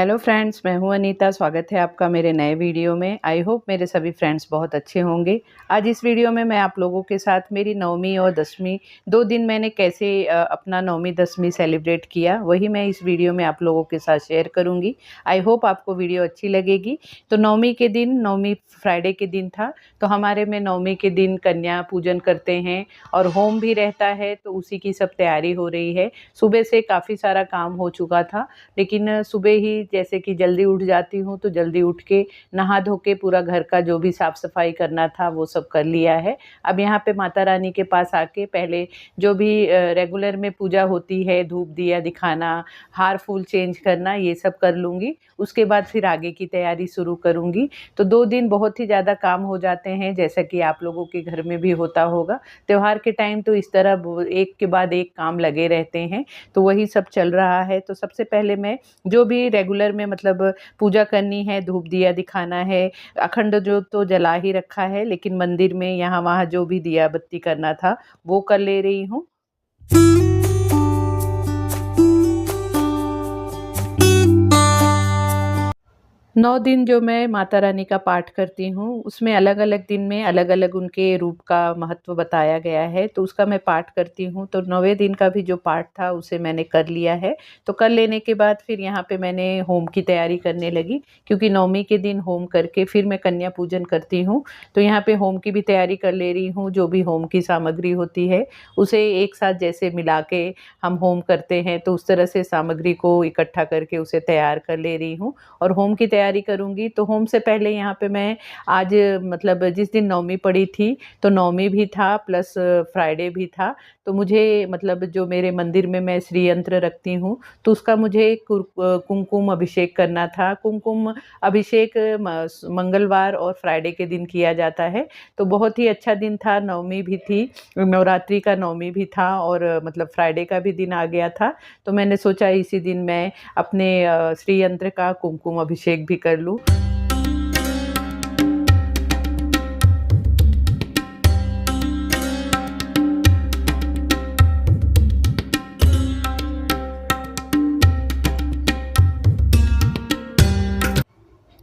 Hello friends, मैं हूं अनीता। स्वागत है आपका मेरे नए वीडियो में। आई होप मेरे सभी फ्रेंड्स बहुत अच्छे होंगे। आज इस वीडियो में मैं आप लोगों के साथ मेरी नवमी और दसवीं 2 दिन मैंने कैसे अपना नवमी दसवीं सेलिब्रेट किया, वही मैं इस वीडियो में आप लोगों के साथ शेयर करूंगी। आई होप आपको वीडियो अच्छी लगेगी। तो नवमी के दिन, नवमी फ्राइडे के दिन था, तो हमारे में नवमी के दिन कन्या पूजन करते हैं और होम भी रहता है, तो उसी की सब तैयारी हो रही है। सुबह से काफ़ी सारा काम हो चुका था, लेकिन सुबह ही जैसे कि जल्दी उठ जाती हूँ, तो जल्दी उठ के नहा धो के पूरा घर का जो भी साफ़ सफाई करना था वो सब कर लिया है। अब यहाँ पे माता रानी के पास आके पहले जो भी रेगुलर में पूजा होती है, धूप दिया दिखाना, हार फूल चेंज करना, ये सब कर लूँगी। उसके बाद फिर आगे की तैयारी शुरू करूँगी। तो 2 दिन बहुत ही ज़्यादा काम हो जाते हैं, जैसा कि आप लोगों के घर में भी होता होगा। त्योहार के टाइम तो इस तरह एक के बाद एक काम लगे रहते हैं, तो वही सब चल रहा है। तो सबसे पहले मैं जो भी रेगुलर में मतलब पूजा करनी है, धूप दिया दिखाना है, अखंड ज्योत तो जला ही रखा है, लेकिन मंदिर में यहाँ वहाँ जो भी दिया बत्ती करना था वो कर ले रही हूँ। 9 दिन जो मैं माता रानी का पाठ करती हूँ, उसमें अलग-अलग दिन में अलग-अलग उनके रूप का महत्व बताया गया है, तो उसका मैं पाठ करती हूँ। तो 9वें दिन का भी जो पाठ था उसे मैंने कर लिया है। तो कर लेने के बाद फिर यहाँ पे मैंने होम की तैयारी करने लगी, क्योंकि नवमी के दिन होम करके फिर मैं कन्या पूजन करती हूँ। तो यहाँ पे होम की भी तैयारी कर ले रही हूँ। जो भी होम की सामग्री होती है उसे एक साथ जैसे मिला के हम होम करते हैं, तो उस तरह से सामग्री को इकट्ठा करके उसे तैयार कर ले रही हूँ और होम की तैयारी करूँगी। तो होम से पहले यहाँ पे मैं आज मतलब जिस दिन नवमी पड़ी थी, तो नवमी भी था प्लस फ्राइडे भी था। तो मुझे मतलब जो मेरे मंदिर में मैं श्री यंत्र रखती हूँ, तो उसका मुझे कुमकुम अभिषेक करना था। कुमकुम अभिषेक मंगलवार और फ्राइडे के दिन किया जाता है। तो बहुत ही अच्छा दिन था, नवमी भी थी, नवरात्रि का नवमी भी था और मतलब फ्राइडे का भी दिन आ गया था। तो मैंने सोचा इसी दिन मैं अपने श्री यंत्र का कुमकुम अभिषेक भी कर लूँ।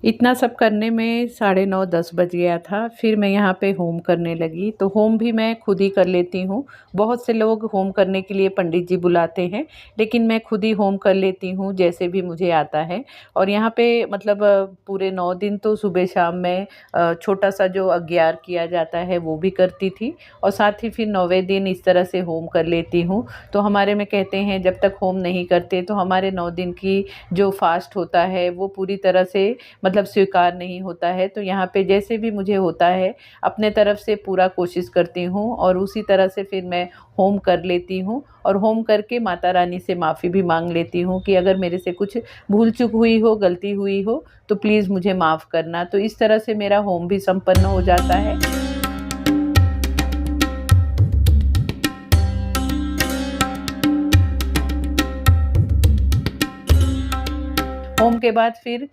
इतना सब करने में 9:30 10 बज गया था। फिर मैं यहाँ पे होम करने लगी। तो होम भी मैं खुद ही कर लेती हूँ। बहुत से लोग होम करने के लिए पंडित जी बुलाते हैं, लेकिन मैं खुद ही होम कर लेती हूँ जैसे भी मुझे आता है। और यहाँ पे मतलब पूरे 9 दिन तो सुबह शाम मैं छोटा सा जो अज्ञार किया जाता है वो भी करती थी, और साथ ही फिर 9वें दिन इस तरह से होम कर लेती हूँ। तो हमारे में कहते हैं जब तक होम नहीं करते तो हमारे 9 दिन की जो फास्ट होता है वो पूरी तरह से मतलब स्वीकार नहीं होता है। तो यहाँ पे जैसे भी मुझे होता है अपने तरफ से पूरा कोशिश करती हूँ और उसी तरह से फिर मैं होम कर लेती हूँ। और होम करके माता रानी से माफ़ी भी मांग लेती हूँ कि अगर मेरे से कुछ भूल चूक हुई हो, गलती हुई हो, तो प्लीज़ मुझे माफ़ करना। तो इस तरह से मेरा होम भी संपन्न हो जाता है। होम के बाद फिर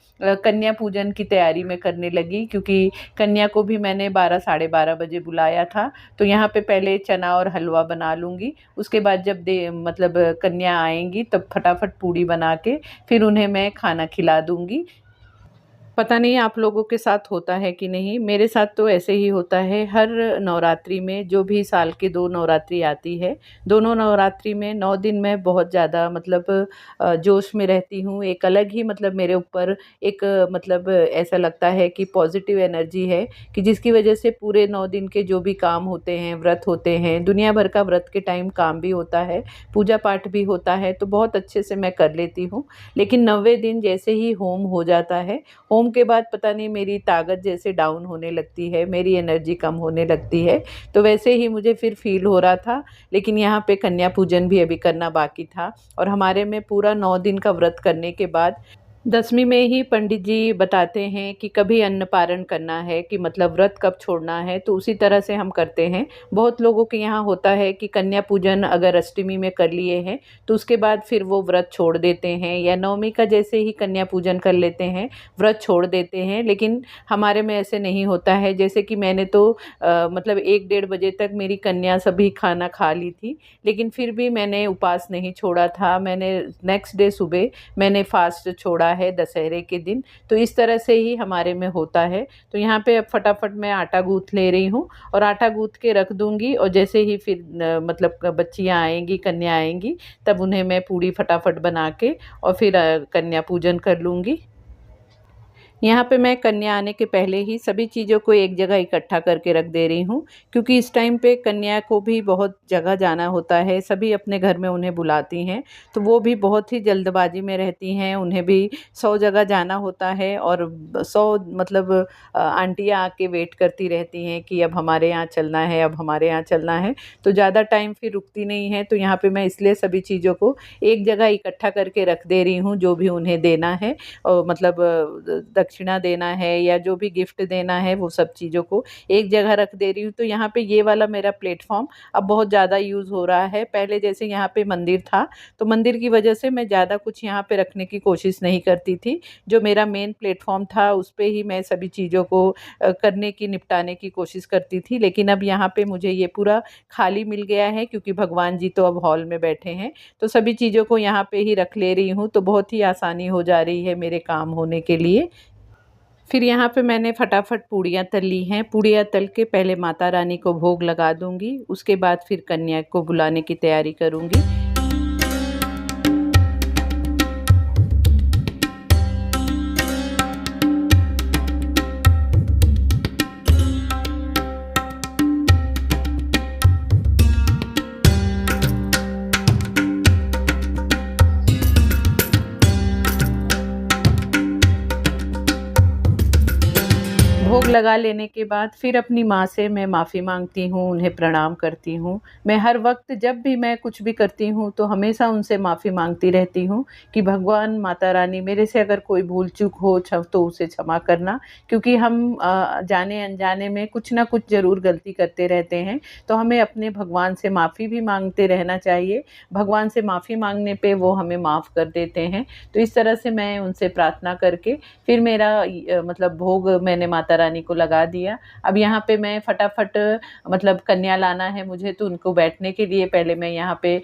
कन्या पूजन की तैयारी मैं करने लगी, क्योंकि कन्या को भी मैंने 12 साढ़े 12 बजे बुलाया था। तो यहाँ पे पहले चना और हलवा बना लूँगी। उसके बाद जब मतलब कन्या आएँगी तब फटाफट पूड़ी बना के फिर उन्हें मैं खाना खिला दूँगी। पता नहीं आप लोगों के साथ होता है कि नहीं, मेरे साथ तो ऐसे ही होता है। हर नवरात्रि में जो भी साल के 2 नवरात्रि आती है, दोनों नवरात्रि में 9 दिन मैं बहुत ज़्यादा मतलब जोश में रहती हूँ। एक अलग ही मतलब मेरे ऊपर एक मतलब ऐसा लगता है कि पॉजिटिव एनर्जी है, कि जिसकी वजह से पूरे 9 दिन के जो भी काम होते हैं, व्रत होते हैं, दुनिया भर का व्रत के टाइम काम भी होता है, पूजा पाठ भी होता है, तो बहुत अच्छे से मैं कर लेती हूँ। लेकिन 9वें दिन जैसे ही होम हो जाता है, होम के बाद पता नहीं मेरी ताकत जैसे डाउन होने लगती है, मेरी एनर्जी कम होने लगती है। तो वैसे ही मुझे फिर फ़ील हो रहा था। लेकिन यहाँ पे कन्या पूजन भी अभी करना बाकी था, और हमारे में पूरा 9 दिन का व्रत करने के बाद 10वीं में ही पंडित जी बताते हैं कि कभी अन्न पारण करना है, कि मतलब व्रत कब छोड़ना है, तो उसी तरह से हम करते हैं। बहुत लोगों के यहाँ होता है कि कन्या पूजन अगर अष्टमी में कर लिए हैं तो उसके बाद फिर वो व्रत छोड़ देते हैं, या नवमी का जैसे ही कन्या पूजन कर लेते हैं व्रत छोड़ देते हैं। लेकिन हमारे में ऐसे नहीं होता है। जैसे कि मैंने तो मतलब 1 डेढ़ बजे तक मेरी कन्या सभी खाना खा ली थी, लेकिन फिर भी मैंने उपवास नहीं छोड़ा था। मैंने नेक्स्ट डे सुबह मैंने फास्ट छोड़ा है दशहरे के दिन। तो इस तरह से ही हमारे में होता है। तो यहाँ पे अब फटाफट मैं आटा गूँथ ले रही हूँ और आटा गूँथ के रख दूँगी, और जैसे ही फिर मतलब बच्चियाँ आएँगी, कन्या आएँगी, तब उन्हें मैं पूड़ी फटाफट बना के और फिर कन्या पूजन कर लूँगी। यहाँ पे मैं कन्या आने के पहले ही सभी चीज़ों को एक जगह इकट्ठा करके रख दे रही हूँ, क्योंकि इस टाइम पे कन्या को भी बहुत जगह जाना होता है, सभी अपने घर में उन्हें बुलाती हैं, तो वो भी बहुत ही जल्दबाजी में रहती हैं, उन्हें भी 100 जगह जाना होता है और 100 मतलब आंटियाँ आके वेट करती रहती हैं कि अब हमारे यहाँ चलना है, अब हमारे यहाँ चलना है, तो ज़्यादा टाइम फिर रुकती नहीं है। तो यहाँ पे मैं इसलिए सभी चीज़ों को एक जगह इकट्ठा करके रख दे रही हूँ, जो भी उन्हें देना है, मतलब दक्षिणा देना है या जो भी गिफ्ट देना है, वो सब चीज़ों को एक जगह रख दे रही हूँ। तो यहाँ पे ये वाला मेरा प्लेटफॉर्म अब बहुत ज़्यादा यूज़ हो रहा है। पहले जैसे यहाँ पे मंदिर था, तो मंदिर की वजह से मैं ज़्यादा कुछ यहाँ पे रखने की कोशिश नहीं करती थी। जो मेरा मेन प्लेटफॉर्म था, उस पे ही मैं सभी चीज़ों को करने की, निपटाने की कोशिश करती थी। लेकिन अब यहाँ पे मुझे ये पूरा खाली मिल गया है, क्योंकि भगवान जी तो अब हॉल में बैठे हैं, तो सभी चीज़ों को यहाँ पे ही रख ले रही हूँ, तो बहुत ही आसानी हो जा रही है मेरे काम होने के लिए। फिर यहाँ पे मैंने फटाफट पूड़ियाँ तल ली हैं। पूड़ियाँ तल के पहले माता रानी को भोग लगा दूँगी, उसके बाद फिर कन्या को बुलाने की तैयारी करूँगी। भोग लगा लेने के बाद फिर अपनी माँ से मैं माफ़ी माँगती हूँ, उन्हें प्रणाम करती हूँ। मैं हर वक़्त जब भी मैं कुछ भी करती हूँ, तो हमेशा उनसे माफ़ी माँगती रहती हूँ कि भगवान, माता रानी, मेरे से अगर कोई भूल-चूक हो तो उसे क्षमा करना, क्योंकि हम जाने-अनजाने में कुछ ना कुछ ज़रूर गलती करते रहते हैं। तो हमें अपने भगवान से माफ़ी भी माँगते रहना चाहिए। भगवान से माफ़ी माँगने पे वो हमें माफ़ कर देते हैं। तो इस तरह से मैं उनसे प्रार्थना करके फिर मेरा मतलब भोग मैंने माता रानी को लगा दिया। अब यहाँ पे मैं फटाफट मतलब कन्या लाना है मुझे, तो उनको बैठने के लिए पहले मैं यहाँ पे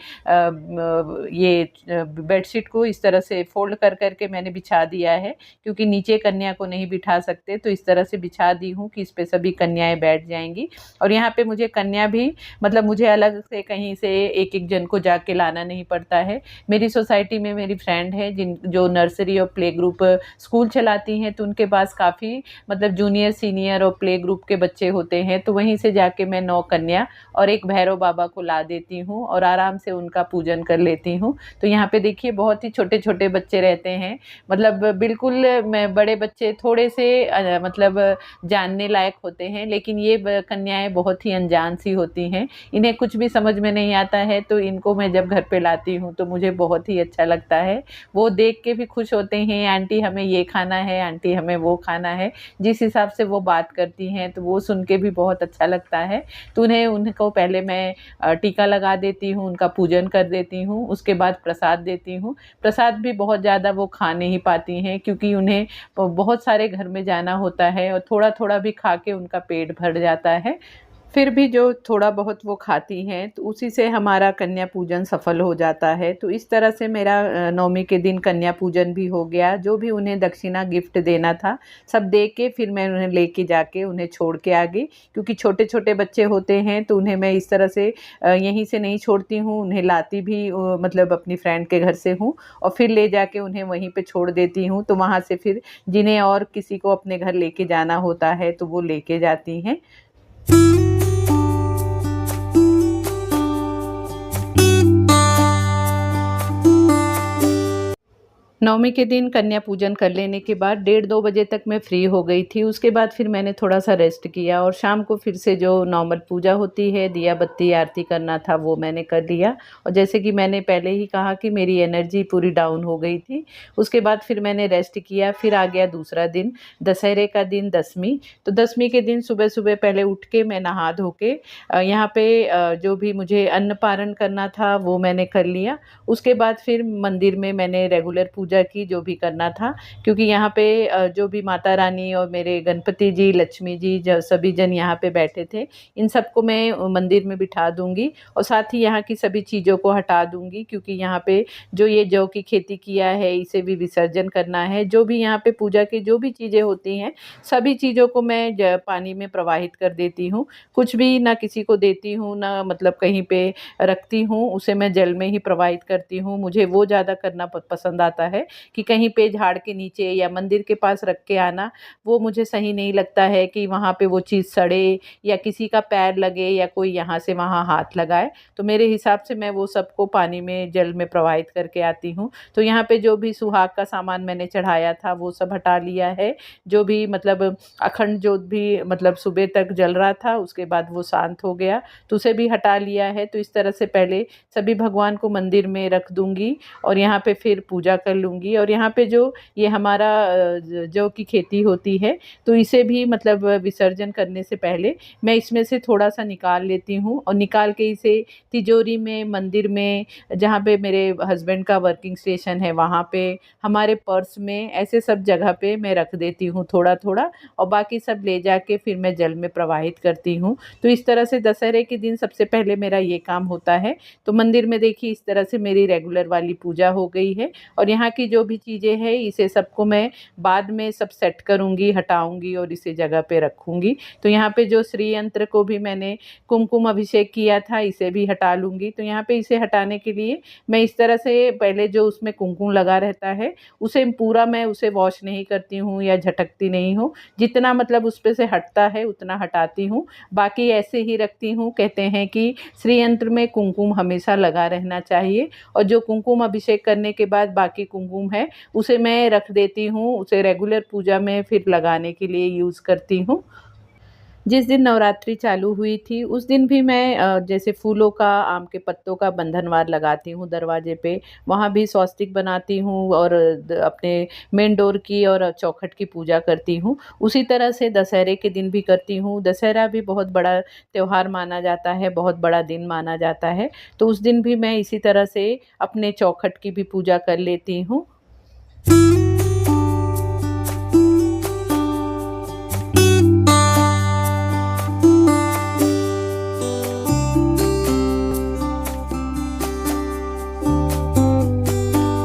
ये बेडशीट को इस तरह से फ़ोल्ड कर के मैंने बिछा दिया है, क्योंकि नीचे कन्या को नहीं बिठा सकते, तो इस तरह से बिछा दी हूँ कि इस पे सभी कन्याएँ बैठ जाएँगी। और यहाँ पे मुझे कन्या भी मतलब मुझे अलग से कहीं से एक-एक जन को जाके लाना नहीं पड़ता है। मेरी सोसाइटी में मेरी फ्रेंड है जो नर्सरी और प्ले ग्रुप स्कूल चलाती हैं, तो उनके पास काफ़ी मतलब जूनियर, सीनियर और प्ले ग्रुप के बच्चे होते हैं, तो वहीं से जाके मैं 9 कन्या और एक भैरव बाबा को ला देती हूँ और आराम से उनका पूजन कर लेती हूँ। तो यहाँ पे देखिए बहुत ही छोटे-छोटे बच्चे रहते हैं, मतलब बिल्कुल मैं बड़े बच्चे थोड़े से मतलब जानने लायक होते हैं, लेकिन ये कन्याएँ बहुत ही अनजान सी होती हैं। इन्हें कुछ भी समझ में नहीं आता है, तो इनको मैं जब घर पे लाती हूँ तो मुझे बहुत ही अच्छा लगता है। वो देख के भी खुश होते हैं, आंटी हमें ये खाना है, आंटी हमें वो खाना है। जिस हिसाब से वो बात करती हैं, तो वो सुन के भी बहुत अच्छा लगता है। तो उनको पहले मैं टीका लगा देती हूँ, उनका पूजन कर देती हूँ, उसके बाद प्रसाद देती हूँ। प्रसाद भी बहुत ज़्यादा वो खा नहीं पाती हैं, क्योंकि उन्हें बहुत सारे घर में जाना होता है और थोड़ा-थोड़ा भी खा के उनका पेट भर जाता है। फिर भी जो थोड़ा बहुत वो खाती हैं, तो उसी से हमारा कन्या पूजन सफल हो जाता है। तो इस तरह से मेरा नवमी के दिन कन्या पूजन भी हो गया। जो भी उन्हें दक्षिणा गिफ्ट देना था, सब दे के फिर मैं उन्हें लेके जाके उन्हें छोड़ के आ गई, क्योंकि छोटे-छोटे बच्चे होते हैं, तो उन्हें मैं इस तरह से यहीं से नहीं छोड़ती हूँ, उन्हें लाती भी मतलब अपनी फ्रेंड के घर से हूँ और फिर ले जाके उन्हें वहीं पे छोड़ देती हूँ। तो वहाँ से फिर जिन्हें और किसी को अपने घर लेके जाना होता है, तो वो लेके जाती हैं। नवमी के दिन कन्या पूजन कर लेने के बाद 1:30-2 बजे तक मैं फ्री हो गई थी। उसके बाद फिर मैंने थोड़ा-सा रेस्ट किया और शाम को फिर से जो नॉर्मल पूजा होती है, दिया बत्ती आरती करना था, वो मैंने कर लिया। और जैसे कि मैंने पहले ही कहा कि मेरी एनर्जी पूरी डाउन हो गई थी। उसके बाद फिर मैंने रेस्ट किया, फिर आ गया दूसरा दिन, दशहरे का दिन, दशमी। तो दशमी के दिन सुबह-सुबह पहले उठ के मैं नहा धो के यहाँ पे जो भी मुझे अन्न पारण करना था, वो मैंने कर लिया। उसके बाद फिर मंदिर में मैंने रेगुलर पूजा पूजा की, जो भी करना था, क्योंकि यहाँ पे जो भी माता रानी और मेरे गणपति जी, लक्ष्मी जी, सभी जन यहाँ पे बैठे थे, इन सबको मैं मंदिर में बिठा दूंगी और साथ ही यहाँ की सभी चीज़ों को हटा दूंगी, क्योंकि यहाँ पे जो ये जौ की खेती किया है इसे भी विसर्जन करना है। जो भी यहाँ पे पूजा की जो भी चीज़ें होती हैं सभी चीज़ों को मैं पानी में प्रवाहित कर देती हूँ। कुछ भी ना किसी को देती हूँ, ना मतलब कहीं पे रखती हूँ, उसे मैं जल में ही प्रवाहित करती हूँ। मुझे वो ज़्यादा करना पसंद आता है कि कहीं पे झाड़ के नीचे या मंदिर के पास रख के आना, वो मुझे सही नहीं लगता है कि वहाँ पे वो चीज़ सड़े या किसी का पैर लगे या कोई यहाँ से वहाँ हाथ लगाए। तो मेरे हिसाब से मैं वो सबको पानी में जल में प्रवाहित करके आती हूँ। तो यहाँ पे जो भी सुहाग का सामान मैंने चढ़ाया था वो सब हटा लिया है। जो भी मतलब अखंड जोत भी मतलब सुबह तक जल रहा था, उसके बाद वो शांत हो गया, तो उसे भी हटा लिया है। तो इस तरह से पहले सभी भगवान को मंदिर में रख दूंगी और यहाँ पे फिर पूजा कर लूँगी। और यहाँ पे जो ये हमारा जौ की खेती होती है, तो इसे भी मतलब विसर्जन करने से पहले मैं इसमें से थोड़ा सा निकाल लेती हूँ और निकाल के इसे तिजोरी में, मंदिर में, जहाँ पे मेरे हस्बैंड का वर्किंग स्टेशन है वहाँ पे, हमारे पर्स में, ऐसे सब जगह पे मैं रख देती हूँ थोड़ा थोड़ा, और बाकी सब ले जाके फिर मैं जल में प्रवाहित करती हूँ। तो इस तरह से दशहरे के दिन सबसे पहले मेरा ये काम होता है। तो मंदिर में देखिए इस तरह से मेरी रेगुलर वाली पूजा हो गई है और यहाँ की जो भी चीज़ें हैं इसे सबको मैं बाद में सब सेट करूँगी, हटाऊँगी और इसे जगह पे रखूँगी। तो यहाँ पे जो श्री यंत्र को भी मैंने कुमकुम अभिषेक किया था, इसे भी हटा लूँगी। तो यहाँ पे इसे हटाने के लिए मैं इस तरह से पहले जो उसमें कुमकुम लगा रहता है उसे पूरा मैं उसे वॉश नहीं करती हूँ या झटकती नहीं हूँ, जितना मतलब उस पे से हटता है उतना हटाती हूँ, बाकी ऐसे ही रखती हूँ। कहते हैं कि श्री यंत्र में कुमकुम हमेशा लगा रहना चाहिए और जो कुमकुम अभिषेक करने के बाद बाकी कुमकुम है उसे मैं रख देती हूँ, उसे रेगुलर पूजा में फिर लगाने के लिए यूज़ करती हूँ। जिस दिन नवरात्रि चालू हुई थी उस दिन भी मैं जैसे फूलों का, आम के पत्तों का बंधनवार लगाती हूँ दरवाजे पे, वहाँ भी स्वस्तिक बनाती हूँ और अपने मेन डोर की और चौखट की पूजा करती हूँ। उसी तरह से दशहरे के दिन भी करती हूँ। दशहरा भी बहुत बड़ा त्योहार माना जाता है, बहुत बड़ा दिन माना जाता है, तो उस दिन भी मैं इसी तरह से अपने चौखट की भी पूजा कर लेती हूँ।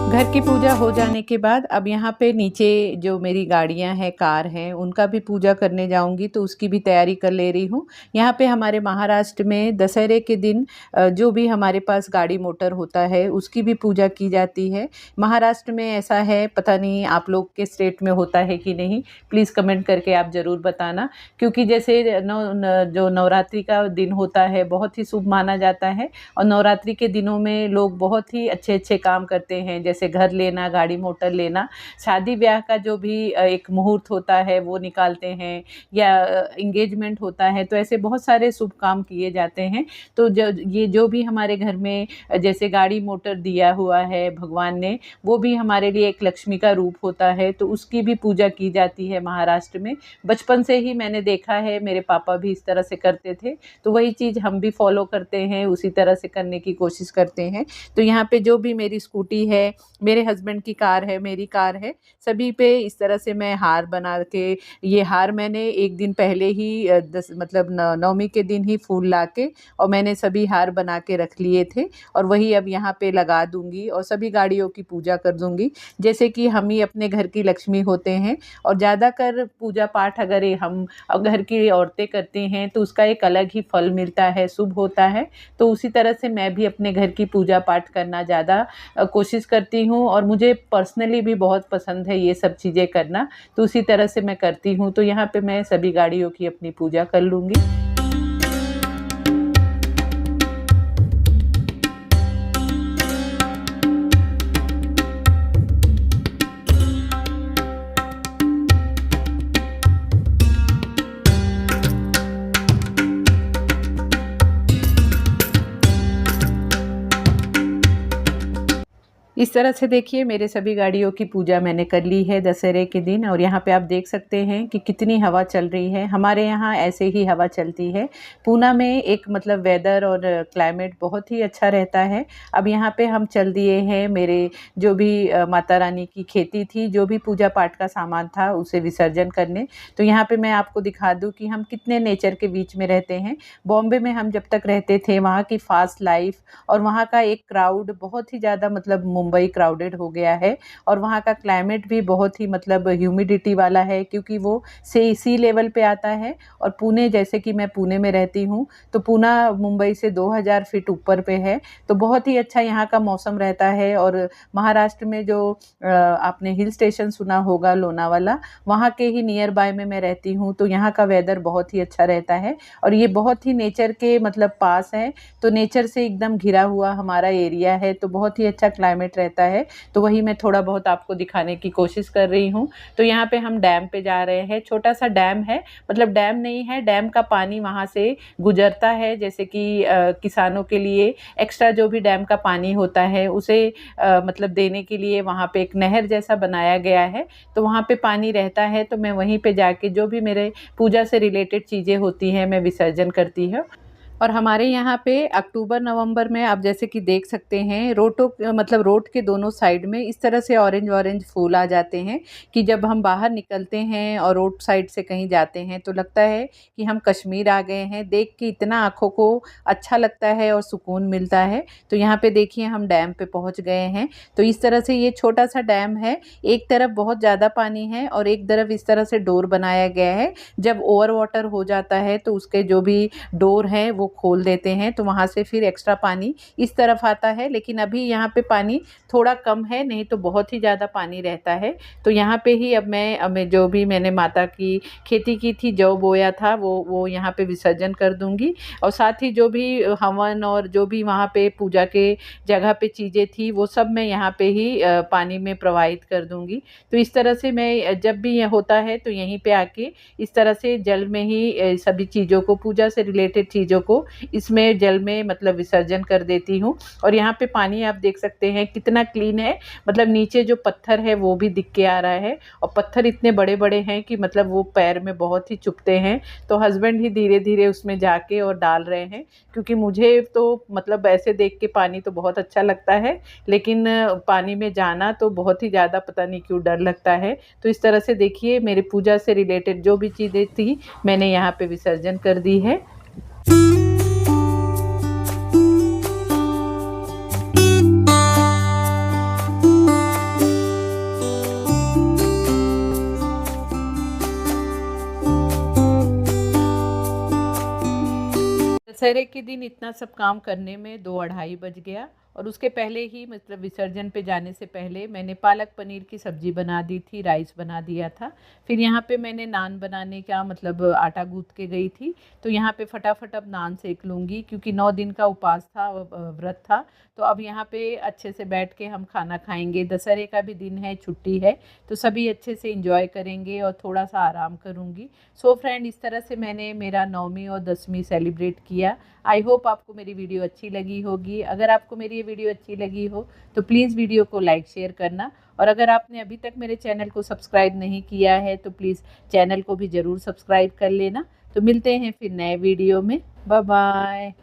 घर की पूजा हो जाने के बाद अब यहाँ पे नीचे जो मेरी गाड़ियाँ हैं, कार हैं, उनका भी पूजा करने जाऊँगी, तो उसकी भी तैयारी कर ले रही हूँ। यहाँ पे हमारे महाराष्ट्र में दशहरे के दिन जो भी हमारे पास गाड़ी मोटर होता है उसकी भी पूजा की जाती है। महाराष्ट्र में ऐसा है, पता नहीं आप लोग के स्टेट में होता है कि नहीं, प्लीज़ कमेंट करके आप ज़रूर बताना। क्योंकि जैसे जो नवरात्रि का दिन होता है बहुत ही शुभ माना जाता है और नवरात्रि के दिनों में लोग बहुत ही अच्छे अच्छे काम करते हैं, जैसे घर लेना, गाड़ी मोटर लेना, शादी ब्याह का जो भी एक मुहूर्त होता है वो निकालते हैं, या इंगेजमेंट होता है, तो ऐसे बहुत सारे शुभ काम किए जाते हैं। तो ये जो भी हमारे घर में जैसे गाड़ी मोटर दिया हुआ है भगवान ने, वो भी हमारे लिए एक लक्ष्मी का रूप होता है, तो उसकी भी पूजा की जाती है महाराष्ट्र में। बचपन से ही मैंने देखा है, मेरे पापा भी इस तरह से करते थे, तो वही चीज़ हम भी फॉलो करते हैं, उसी तरह से करने की कोशिश करते हैं। तो यहाँ पे जो भी मेरी स्कूटी है, मेरे हस्बैंड की कार है, मेरी कार है, सभी पे इस तरह से मैं हार बना के, ये हार मैंने एक दिन पहले ही मतलब नवमी के दिन ही फूल ला के और मैंने सभी हार बना के रख लिए थे और वही अब यहाँ पे लगा दूंगी और सभी गाड़ियों की पूजा कर दूंगी। जैसे कि हम ही अपने घर की लक्ष्मी होते हैं और ज़्यादातर पूजा पाठ अगर हम घर की औरतें करती हैं तो उसका एक अलग ही फल मिलता है, शुभ होता है। तो उसी तरह से मैं भी अपने घर की पूजा पाठ करना ज़्यादा कोशिश करती हूँ और मुझे पर्सनली भी बहुत पसंद है ये सब चीज़ें करना, तो उसी तरह से मैं करती हूँ। तो यहाँ पे मैं सभी गाड़ियों की अपनी पूजा कर लूँगी। इस तरह से देखिए मेरे सभी गाड़ियों की पूजा मैंने कर ली है दशहरे के दिन। और यहाँ पे आप देख सकते हैं कि कितनी हवा चल रही है। हमारे यहाँ ऐसे ही हवा चलती है। पूना में एक मतलब वेदर और क्लाइमेट बहुत ही अच्छा रहता है। अब यहाँ पे हम चल दिए हैं मेरे जो भी माता रानी की खेती थी, जो भी पूजा पाठ का सामान था उसे विसर्जन करने। तो यहाँ पे मैं आपको दिखा दूँ कि हम कितने नेचर के बीच में रहते हैं। बॉम्बे में हम जब तक रहते थे वहाँ की फास्ट लाइफ और वहाँ का एक क्राउड बहुत ही ज़्यादा मतलब मुंबई क्राउडेड हो गया है। और वहाँ का क्लाइमेट भी बहुत ही मतलब ह्यूमिडिटी वाला है, क्योंकि वो सी लेवल पे आता है। और पुणे, जैसे कि मैं पुणे में रहती हूँ, तो पूना मुंबई से 2000 फीट ऊपर पे है। तो बहुत ही अच्छा यहाँ का मौसम रहता है। और महाराष्ट्र में जो आपने हिल स्टेशन सुना होगा लोनावाला, वहाँ के ही नियर बाय में मैं रहती हूँ। तो यहाँ का वेदर बहुत ही अच्छा रहता है और ये बहुत ही नेचर के मतलब पास है। तो नेचर से एकदम घिरा हुआ हमारा एरिया है, तो बहुत ही अच्छा क्लाइमेट रहता है। तो वही मैं थोड़ा बहुत आपको दिखाने की कोशिश कर रही हूँ। तो यहाँ पे हम डैम पे जा रहे हैं। छोटा सा डैम है, मतलब डैम नहीं है, डैम का पानी वहाँ से गुजरता है। जैसे कि किसानों के लिए एक्स्ट्रा जो भी डैम का पानी होता है उसे मतलब देने के लिए वहाँ पे एक नहर जैसा बनाया गया है। तो वहाँ पे पानी रहता है, तो मैं वहीं पे जाके जो भी मेरे पूजा से रिलेटेड चीज़ें होती हैं मैं विसर्जन करती हूँ। और हमारे यहाँ पे अक्टूबर नवंबर में आप जैसे कि देख सकते हैं रोडों मतलब रोड के दोनों साइड में इस तरह से ऑरेंज ऑरेंज फूल आ जाते हैं कि जब हम बाहर निकलते हैं और रोड साइड से कहीं जाते हैं तो लगता है कि हम कश्मीर आ गए हैं। देख के इतना आँखों को अच्छा लगता है और सुकून मिलता है। तो यहाँ पे देखिए हम डैम पे पहुँच गए हैं। तो इस तरह से ये छोटा सा डैम है। एक तरफ बहुत ज़्यादा पानी है और एक तरफ इस तरह से डोर बनाया गया है। जब ओवर वाटर हो जाता है तो उसके जो भी डोर है वो खोल देते हैं, तो वहाँ से फिर एक्स्ट्रा पानी इस तरफ आता है। लेकिन अभी यहाँ पे पानी थोड़ा कम है, नहीं तो बहुत ही ज़्यादा पानी रहता है। तो यहाँ पे ही अब मैं जो भी मैंने माता की खेती की थी, जौ बोया था, वो यहाँ पे विसर्जन कर दूंगी। और साथ ही जो भी हवन और जो भी वहाँ पे पूजा के जगह पे चीज़ें थी वो सब मैं यहाँ पे ही पानी में प्रवाहित कर दूंगी। तो इस तरह से मैं जब भी ये होता है तो यहीं पे आके इस तरह से जल में ही सभी चीज़ों को, पूजा से रिलेटेड चीज़ों को इसमें जल में मतलब विसर्जन कर देती हूँ। और यहाँ पे पानी आप देख सकते हैं कितना क्लीन है, मतलब नीचे जो पत्थर है वो भी दिख के आ रहा है। और पत्थर इतने बड़े बड़े हैं कि मतलब वो पैर में बहुत ही चुभते हैं। तो हस्बैंड ही धीरे धीरे उसमें जाके और डाल रहे हैं, क्योंकि मुझे तो मतलब ऐसे देख के पानी तो बहुत अच्छा लगता है, लेकिन पानी में जाना तो बहुत ही ज़्यादा पता नहीं क्यों डर लगता है। तो इस तरह से देखिए मेरी पूजा से रिलेटेड जो भी चीज़ें थी मैंने यहाँ पे विसर्जन कर दी है। दशहरे के दिन इतना सब काम करने में 2-2:30 बज गया। और उसके पहले ही मतलब विसर्जन पे जाने से पहले मैंने पालक पनीर की सब्ज़ी बना दी थी, राइस बना दिया था। फिर यहाँ पे मैंने नान बनाने का मतलब आटा गूँथ के गई थी। तो यहाँ पे फटाफट अब नान सेक लूँगी, क्योंकि 9 दिन का उपवास था, व्रत था। तो अब यहाँ पे अच्छे से बैठ के हम खाना खाएंगे। दशहरे का भी दिन है, छुट्टी है, तो सभी अच्छे से इंजॉय करेंगे और थोड़ा सा आराम करूँगी। सो फ्रेंड, इस तरह से मैंने मेरा 9वीं और 10वीं सेलिब्रेट किया। आई होप आपको मेरी वीडियो अच्छी लगी होगी। अगर आपको मेरी ये वीडियो अच्छी लगी हो तो प्लीज़ वीडियो को लाइक शेयर करना। और अगर आपने अभी तक मेरे चैनल को सब्सक्राइब नहीं किया है तो प्लीज़ चैनल को भी ज़रूर सब्सक्राइब कर लेना। तो मिलते हैं फिर नए वीडियो में। Bye bye.